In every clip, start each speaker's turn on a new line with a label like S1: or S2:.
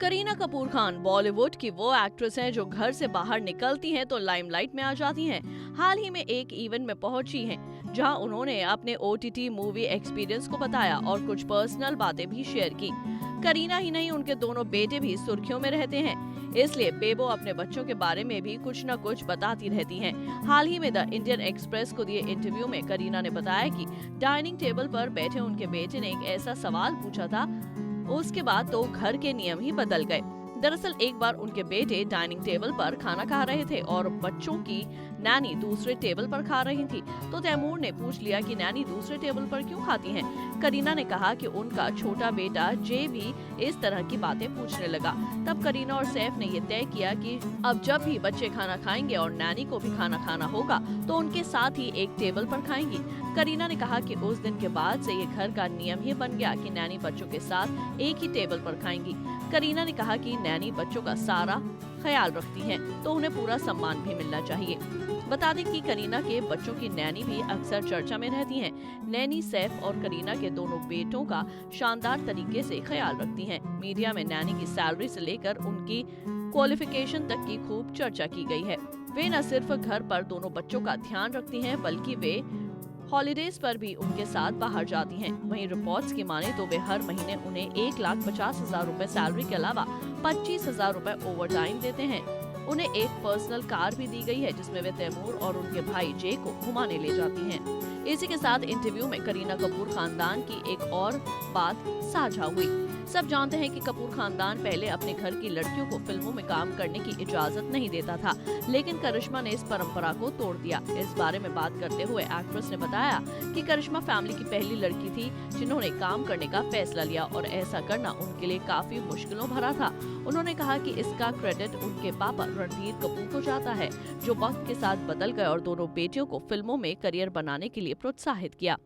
S1: करीना कपूर खान बॉलीवुड की वो एक्ट्रेस हैं जो घर से बाहर निकलती हैं तो लाइमलाइट में आ जाती हैं। हाल ही में एक इवेंट में पहुंची हैं जहां उन्होंने अपने OTT मूवी एक्सपीरियंस को बताया और कुछ पर्सनल बातें भी शेयर की। करीना ही नहीं, उनके दोनों बेटे भी सुर्खियों में रहते हैं, इसलिए बेबो अपने बच्चों के बारे में भी कुछ न कुछ बताती रहती हैं। हाल ही में द इंडियन एक्सप्रेस को दिए इंटरव्यू में करीना ने बताया कि डाइनिंग टेबल पर बैठे उनके बेटे ने एक ऐसा सवाल पूछा था, उसके बाद तो घर के नियम ही बदल गए। दरअसल एक बार उनके बेटे डाइनिंग टेबल पर खाना खा रहे थे और बच्चों की नैनी दूसरे टेबल पर खा रही थी, तो तैमूर ने पूछ लिया कि नैनी दूसरे टेबल पर क्यों खाती हैं। करीना ने कहा कि उनका छोटा बेटा जे भी इस तरह की बातें पूछने लगा। तब करीना और सैफ ने ये तय किया कि अब जब भी बच्चे खाना खाएंगे और नैनी को भी खाना खाना होगा तो उनके साथ ही एक टेबल पर खाएंगी। करीना ने कहा कि उस दिन के बाद से ये घर का नियम ही बन गया कि नैनी बच्चों के साथ एक ही टेबल पर खाएंगी। करीना ने कहा कि नैनी बच्चों का सारा ख्याल रखती हैं, तो उन्हें पूरा सम्मान भी मिलना चाहिए। बता दें कि करीना के बच्चों की नैनी भी अक्सर चर्चा में रहती हैं। नैनी सैफ और करीना के दोनों बेटों का शानदार तरीके से ख्याल रखती हैं। मीडिया में नैनी की सैलरी से लेकर उनकी क्वालिफिकेशन तक की खूब चर्चा की गई है। वे न सिर्फ घर पर दोनों बच्चों का ध्यान रखती हैं, बल्कि वे हॉलीडेज पर भी उनके साथ बाहर जाती हैं। वहीं रिपोर्ट्स की माने तो वे हर महीने उन्हें 1,50,000 रुपए सैलरी के अलावा 25,000 रुपए ओवर टाइम देते हैं। उन्हें एक पर्सनल कार भी दी गई है जिसमें वे तैमूर और उनके भाई जे को घुमाने ले जाती हैं। इसी के साथ इंटरव्यू में करीना कपूर खानदान की एक और बात साझा हुई। सब जानते हैं कि कपूर खानदान पहले अपने घर की लड़कियों को फिल्मों में काम करने की इजाजत नहीं देता था, लेकिन करिश्मा ने इस परंपरा को तोड़ दिया। इस बारे में बात करते हुए एक्ट्रेस ने बताया कि करिश्मा फैमिली की पहली लड़की थी जिन्होंने काम करने का फैसला लिया और ऐसा करना उनके लिए काफी मुश्किलों भरा था। उन्होंने कहा कि इसका क्रेडिट उनके पापा रणधीर कपूर को जाता है, जो वक्त के साथ बदल गए और दोनों बेटियों को फिल्मों में करियर बनाने के लिए प्रोत्साहित किया।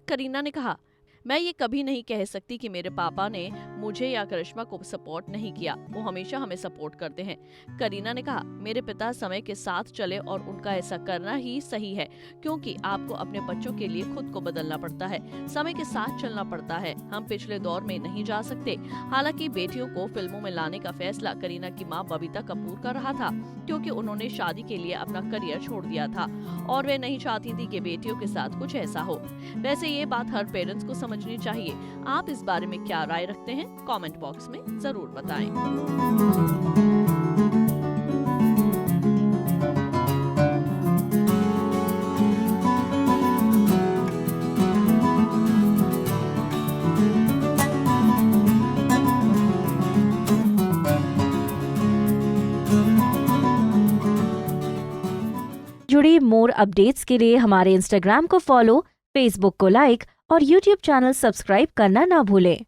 S1: करीना ने कहा, मैं ये कभी नहीं कह सकती कि मेरे पापा ने मुझे या करिश्मा को सपोर्ट नहीं किया, वो हमेशा हमें सपोर्ट करते हैं। करीना ने कहा, मेरे पिता समय के साथ चले और उनका ऐसा करना ही सही है, क्योंकि आपको अपने बच्चों के लिए खुद को बदलना पड़ता है, समय के साथ चलना पड़ता है। हम पिछले दौर में नहीं जा सकते। हालांकि बेटियों को फिल्मों में लाने का फैसला करीना की माँ बबीता कपूर का रहा था, क्योंकि उन्होंने शादी के लिए अपना करियर छोड़ दिया था और वे नहीं चाहती थी कि बेटियों के साथ कुछ ऐसा हो। वैसे ये बात हर पेरेंट्स को समझनी चाहिए। आप इस बारे में क्या राय रखते हैं? कमेंट बॉक्स में जरूर बताएं।
S2: जुड़ी मोर अपडेट्स के लिए हमारे इंस्टाग्राम को फॉलो, फेसबुक को लाइक और यूट्यूब चैनल सब्सक्राइब करना ना भूलें।